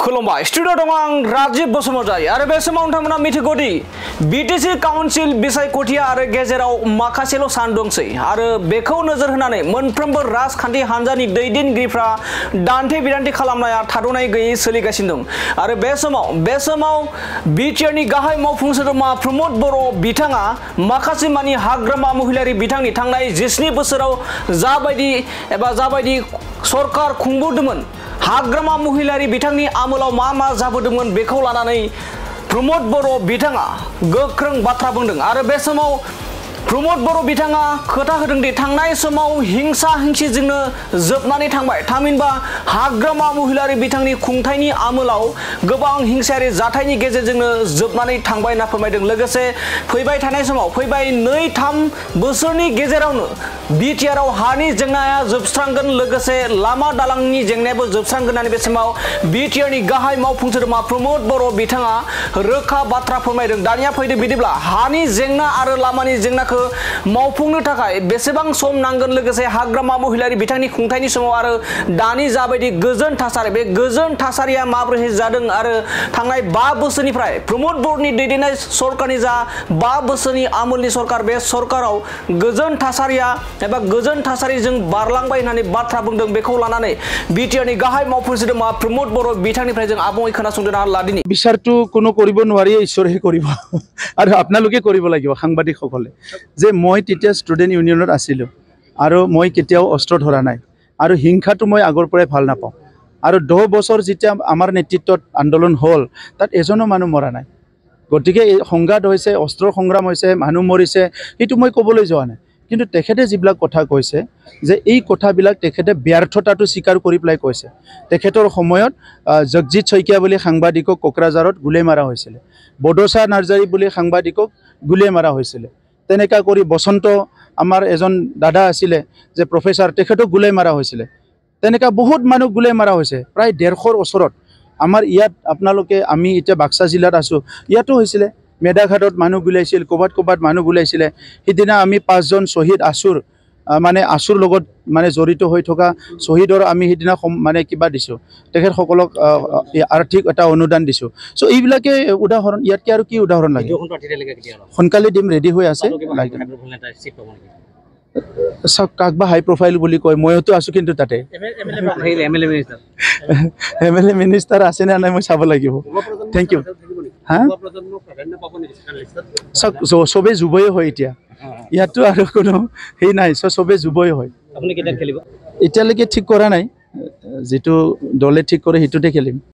खुलुमबाय स्टुडियो दं आं राजीव बसुमतारी आरो बे समाव नोंथांमोना मिथिगौदि बिटिसि काउन्सिल बिसायख'थिया आरो गेजेराव माखासेल' सान दंसै आरो बेखौ नोजोर होनानै मोनफ्रोमबो राजखान्थि हान्जानि दैदेनगिरिफ्रा दान्थे बिदान्थे खालामनाया थाद'नाय गैयै सोलिगासिनो दं आरो बे समाव बिटिआरनि गाहाय मावफुं सोद्रोमा प्रमद बर' बिथाङा माखासे मानि हाग्रामा महिलारि बिथांनि थांनाय 17 बोसोराव जाबायदि सरकार खुंबोदोंमोन हाग्रामा महिलारि बिथांनि आमोलाव मा जाबोदोंमोन बेखौ लानानै प्रमद बर' बिथाङा गोख्रों बाथ्रा बुंदों आरो बे समाव प्रमद बर' बिथाङा खोथा होदों दि थांनाय समाव हिंसा हिंसिजोंनो जोबनानै थांबाय थामहिनबा हाग्रामा महिलारि बिथांनि खुंथायनि आमोलाव गोबां हिंसायारि जाथायनि गेजेरजोंनो जोबनानै थांबाय होनना फोरमायदों लोगोसे फैबाय थानाय समाव फैबाय 2-3 बोसोरनि गेजेरावनो बिटिआरआव हानि जेंनाया जोबस्रांगोन लोगोसे लामा दालांनि जेंनायाबो जोबस्रांगोन होननानै बे समाव बिटिआरनि गाहाय मावफुं सोद्रोमा प्रमद बर' बिथाङा रोखा बाथ्रा फोरमायदों दानिया फैदो बिदिब्ला हानि जेंना आरो लामानि जेंनाखौ मावफुंनो थाखाय बेसेबां सम नांगोन लोगोसे हाग्रामा महिलारि बिथांनि खुंथायनि समाव आरो दानि जाबायदि गोजोन थासारि बे गोजोन थासारिया माबोरै जादों आरो थांनाय 5 बोसोरनिफ्राय प्रमद बर'नि दैदेननाय सरकारनि जा 5 बोसोरनि आमोलनि सरकार बे सरकाराव गोजोन थासारिया एबा गोजोन थासारिजों बारलांबाय होननानै बाथ्रा बुंदों बेखौ लानानै बिटिआरनि गाहाय मावफुं सोद्रोमा प्रमद बर' बिथांनिफ्राय जों आबुङै खोनासंदों लादिनि বিচাৰটো কোনো কৰিব নোৱাৰি ঈশ্বৰে কৰিব আৰু আপোনালোকে কৰিব লাগিব সাংবাদিকসকলে যে মই তেতিয়া ষ্টুডেণ্ট ইউনিয়নত আছিলোঁ আৰু মই কেতিয়াও অস্ত্ৰ ধৰা নাই আৰু হিংসাটো মই আগৰ পৰাই ভাল নাপাওঁ আৰু 10 বছৰ যেতিয়া আমাৰ নেতৃত্বত আন্দোলন হ'ল তাত এজনো মানুহ মৰা নাই গতিকে এই সংঘাত হৈছে অস্ত্ৰ সংগ্ৰাম হৈছে মানুহ মৰিছে এইটো মই ক'বলৈ যোৱা নাই কিন্তু তেখেতে যিবিলাক কথা কৈছে যে এই কথাবিলাক তেখেতে ব্যৰ্থতাটো স্বীকাৰ কৰি পেলাই কৈছে তেখেতৰ সময়ত জগজিৎ শইকীয়া বুলি সাংবাদিকক কোকৰাঝাৰত গুলি মাৰা হৈছিল বডোচা নাৰ্জাৰী বুলি সাংবাদিকক গুলি মাৰা হৈছিল তেনেকা কৰি বসন্ত আমাৰ এজন দাদা আছিলে যে প্ৰফেসৰ তেখেতক গুলি মাৰা হৈছিল তেনেকা বহুত মানুহ গুলি মাৰা হৈছে প্ৰায় 150ৰ ওচৰত আমাৰ ইয়াত আপোনালোকে আমি এতিয়া বাক্সা জিলাত আছো ইয়াতো হৈছিল মেডাঘাটত মানুহ গুলাইছিল কোবাত মানুহ গুলাইছিল সিদিনা আমি 5 জন শহীদ আসুৰ মানে আসুৰ লগত মানে জড়িত হৈ থকা শহীদৰ আমি সিদিনা মানে কিবা দিছো তেখেত সকলক আৰ্থিক এটা অনুদান দিছো সো এইবিলাকে উদাহৰণ ইয়াতকে আৰু কি উদাহৰণ লাগে সোনকালে দিম ৰেডি হৈ আছে সব কাকবা হাই প্ৰফাইল বুলি কয় মইতো আছো কিন্তু তাতে এমএলএ মিনিষ্টাৰ আছে না নাই মই চাব লাগিব থ্যাংক ইউ হা সবে যুৱই হয় এতিয়া ইয়াতো আৰু কোনো হেই নাই সবে যুৱই হয় আপুনি কেতিয়া খেলিব এতিয়ালৈকে ঠিক কৰা নাই যেটো দলে ঠিক কৰে হিতুতে খেলিম